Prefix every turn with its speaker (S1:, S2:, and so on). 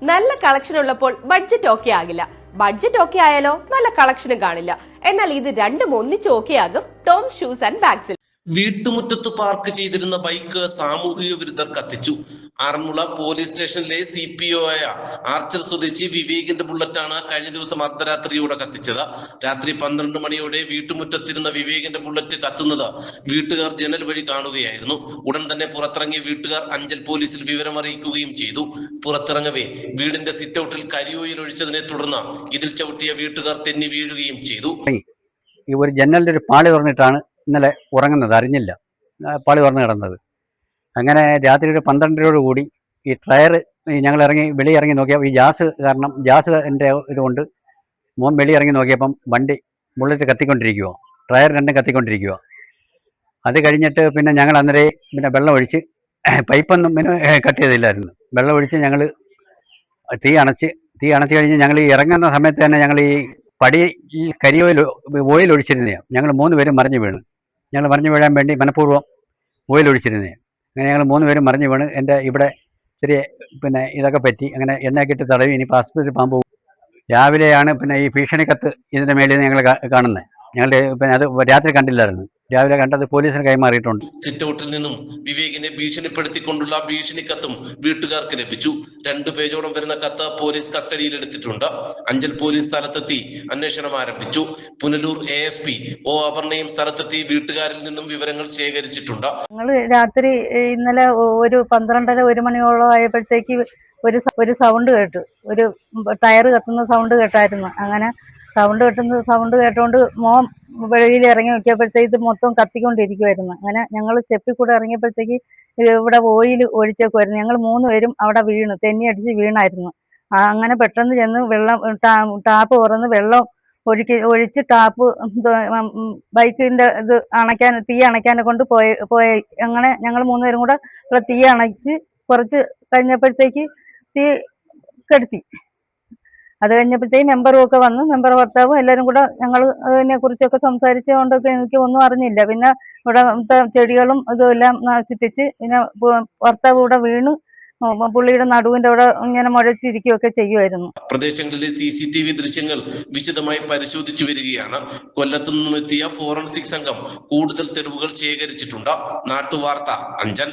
S1: നല്ല കളക്ഷൻ ഉള്ളപ്പോൾ budget okay ആകില്ല. ബഡ്ജറ്റ് ഓക്കെ ആയാലോ നല്ല കളക്ഷനും കാണില്ല. എന്നാൽ ഇത് രണ്ടും ഒന്നിച്ച് ഓക്കെ ആകും ടോംസ് ഷൂസ് ആൻഡ് ബാഗ്സിൽ.
S2: വീട്ടുമുറ്റത്ത് പാർക്ക് ചെയ്തിരുന്ന ബൈക്ക് സാമൂഹിക വിരുദ്ധർ കത്തിച്ചു. ആറന്മുള പോലീസ് സ്റ്റേഷനിലെ CPO ആയ ആർച്ചർ സ്വദേശി വിവേകിന്റെ ബുള്ളറ്റാണ് കഴിഞ്ഞ ദിവസം അർദ്ധരാത്രിയോടെ കത്തിച്ചത്. രാത്രി 12 മണിയോടെ വീട്ടുമുറ്റത്തിരുന്ന വിവേകിന്റെ ബുള്ളറ്റ് കത്തുന്നത് വീട്ടുകാർ ജനൽ വഴി കാണുകയായിരുന്നു. ഉടൻ തന്നെ പുറത്തിറങ്ങിയ വീട്ടുകാർ അഞ്ചൽ പോലീസിൽ വിവരം അറിയിക്കുകയും ചെയ്തു. പുറത്തിറങ്ങവേ വീടിന്റെ സിറ്റൌട്ടിൽ കരിയോയിൽ ഒഴിച്ചതിനെ തുടർന്ന് ഇതിൽ ചവിട്ടിയ വീട്ടുകാർ തെന്നി വീഴുകയും ചെയ്തു.
S3: ഈ ഒരു ജനലിൻ്റെ ഒരു പാളി തുറന്നിട്ടാണ് ഇന്നലെ ഉറങ്ങുന്നത്, അറിഞ്ഞില്ല പാളി തുറന്ന് കിടന്നത്. അങ്ങനെ രാത്രി ഒരു 12 കൂടി ഈ ടയർ ഞങ്ങൾ വെളിയിറങ്ങി നോക്കിയപ്പോൾ ഈ ഗ്യാസിൻ്റെ ഇതുകൊണ്ട് മോൻ വെളിയിറങ്ങി നോക്കിയപ്പം വണ്ടി ബുള്ളറ്റ് കത്തിക്കൊണ്ടിരിക്കുക, ടയർ രണ്ടും കത്തിക്കൊണ്ടിരിക്കുക. അത് കഴിഞ്ഞിട്ട് പിന്നെ ഞങ്ങൾ അന്നേരം പിന്നെ വെള്ളം ഒഴിച്ച്, പൈപ്പൊന്നും പിന്നെ കട്ട് ചെയ്തില്ലായിരുന്നു, വെള്ളം ഒഴിച്ച് ഞങ്ങൾ തീ അണച്ച് കഴിഞ്ഞ് ഞങ്ങൾ ഈ ഇറങ്ങുന്ന സമയത്ത് തന്നെ ഞങ്ങൾ ഈ പടിയിൽ ഓയിൽ ഒഴിച്ചിരുന്നതാണ്. ഞങ്ങൾ 3 പേരും മറിഞ്ഞു വീണ്. ഞങ്ങൾ മറിഞ്ഞു വീഴാൻ വേണ്ടി മനഃപൂർവ്വം ഓയിൽ ഒഴിച്ചിരുന്നതാണ്. അങ്ങനെ ഞങ്ങൾ 3 പേരും മറിഞ്ഞു വീണ്. എൻ്റെ ഇവിടെ ചെറിയ പിന്നെ ഇതൊക്കെ പറ്റി. അങ്ങനെ എണ്ണയൊക്കെ തടവി ഇനിയിപ്പോൾ ആസ്പത്രിയിൽ പോകാൻ പോകും. രാവിലെയാണ് പിന്നെ ഈ ഭീഷണി കത്ത് ഇതിൻ്റെ മേലിൽ ഞങ്ങൾ കാണുന്നത്. ഞങ്ങളുടെ പിന്നെ അത് രാത്രി കണ്ടില്ലായിരുന്നു, രാവിലെ കണ്ടത് പോലീസിന് കൈമാറിയിട്ടുണ്ട്.
S2: സിറ്റൌട്ടിൽ നിന്നും വിവേകിനെ ഭീഷണിപ്പെടുത്തിക്കൊണ്ടുള്ള ഭീഷണി കത്തും വീട്ടുകാർക്ക് ലഭിച്ചു. 2 പേജോളം വരുന്ന കത്ത് പോലീസ് കസ്റ്റഡിയിൽ എടുത്തിട്ടുണ്ട്. അഞ്ചൽ പോലീസ് സ്ഥലത്തെത്തി അന്വേഷണം ആരംഭിച്ചു. പുനലൂർ ASP O അപർണയും സ്ഥലത്തെത്തി വീട്ടുകാരിൽ നിന്നും വിവരങ്ങൾ ശേഖരിച്ചിട്ടുണ്ട്.
S4: ഞങ്ങൾ രാത്രി ഇന്നലെ ഒരു 12:30-1 മണിയോളം ആയപ്പോഴത്തേക്ക് ഒരു സൗണ്ട് കേട്ടു, ഒരു ടയർ കത്തുന്ന സൗണ്ട് കേട്ടായിരുന്നു. അങ്ങനെ സൗണ്ട് കേട്ടോണ്ട് മോൻ വെളിയിൽ ഇറങ്ങി നോക്കിയപ്പോഴത്തേക്ക് ഇത് മൊത്തം കത്തിക്കൊണ്ടിരിക്കുമായിരുന്നു. അങ്ങനെ ഞങ്ങൾ സ്റ്റെപ്പിൽ കൂടെ ഇറങ്ങിയപ്പോഴത്തേക്ക് ഇവിടെ ഓയിൽ ഒഴിച്ചേക്കുമായിരുന്നു. ഞങ്ങൾ 3 പേരും അവിടെ വീണു, തെന്നി അടിച്ച് വീണായിരുന്നു. അങ്ങനെ പെട്ടെന്ന് ചെന്ന് വെള്ളം ടാപ്പ് തുറന്ന് വെള്ളം ഒഴിച്ച് ടാപ്പ് ബൈക്കിന്റെ ഇത് തീ അണയ്ക്കാനെ കൊണ്ട് പോയി. അങ്ങനെ ഞങ്ങൾ 3 പേരും കൂടെ ഇവിടെ തീ അണച്ച് കുറച്ച് കഴിഞ്ഞപ്പോഴത്തേക്ക് തീ കെടുത്തി. അത് കഴിഞ്ഞപ്പോഴത്തേക്ക് മെമ്പറും ഒക്കെ വന്നു, മെമ്പർ ഭർത്താവും എല്ലാവരും കൂടെ ഞങ്ങൾ അതിനെ കുറിച്ചൊക്കെ സംസാരിച്ചുകൊണ്ടൊക്കെ എനിക്ക് ഒന്നും അറിഞ്ഞില്ല. പിന്നെ ഇവിടെ ചെടികളും ഇതുമെല്ലാം നശിപ്പിച്ച്, പിന്നെ ഭർത്താവ് ഇവിടെ വീണ് പുള്ളിയുടെ നടുവിന്റെ അവിടെ ഇങ്ങനെ മുഴച്ചിരിക്കുകയൊക്കെ ചെയ്യുമായിരുന്നു.
S2: പ്രദേശങ്ങളിലെ CCTV ദൃശ്യങ്ങൾ വിശദമായി പരിശോധിച്ചു വരികയാണ്. കൊല്ലത്തു നിന്നും എത്തിയ ഫോറൻസിക് സംഘം കൂടുതൽ തെളിവുകൾ ശേഖരിച്ചിട്ടുണ്ട്. നാട്ടുവാർത്ത, അഞ്ചൽ.